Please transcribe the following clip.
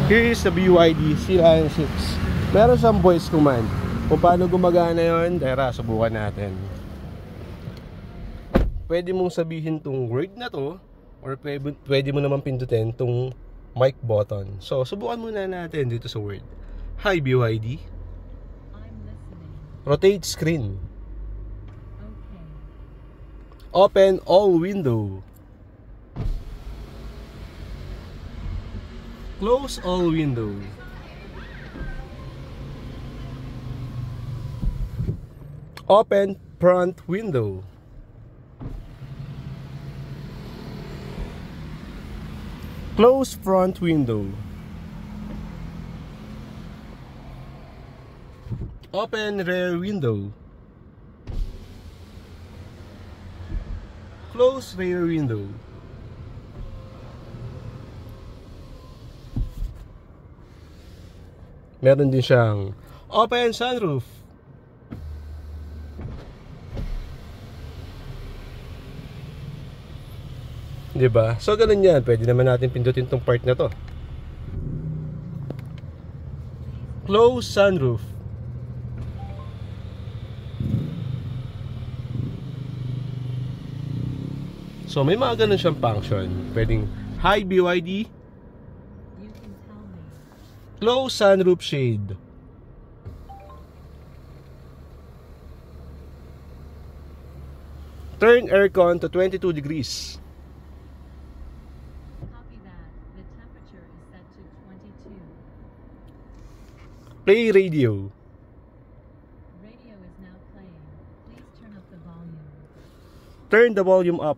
Here is the BYD Sea-Lion 6. Meron siyang voice command. Kung paano gumagana yun, tara, subukan natin. Pwede mong sabihin tong word na to, or pwede mo naman pindutin tong mic button. So, subukan muna natin dito sa word. Hi BYD. I'm listening. Rotate screen. Okay. Open all window. Close all window. Open front window. Close front window. Open rear window. Close rear window. Meron din siyang open sunroof. Diba? So ganun yan. Pwede naman natin pindutin tong part na to. Close sunroof. So may mga ganun siyang function. Pwedeng hi BYD. You can tell me. Close sunroof shade. Turn aircon to 22 degrees. Copy that. The temperature is set to 22. Play radio. Radio is now playing. Please turn up the volume. Turn the volume up.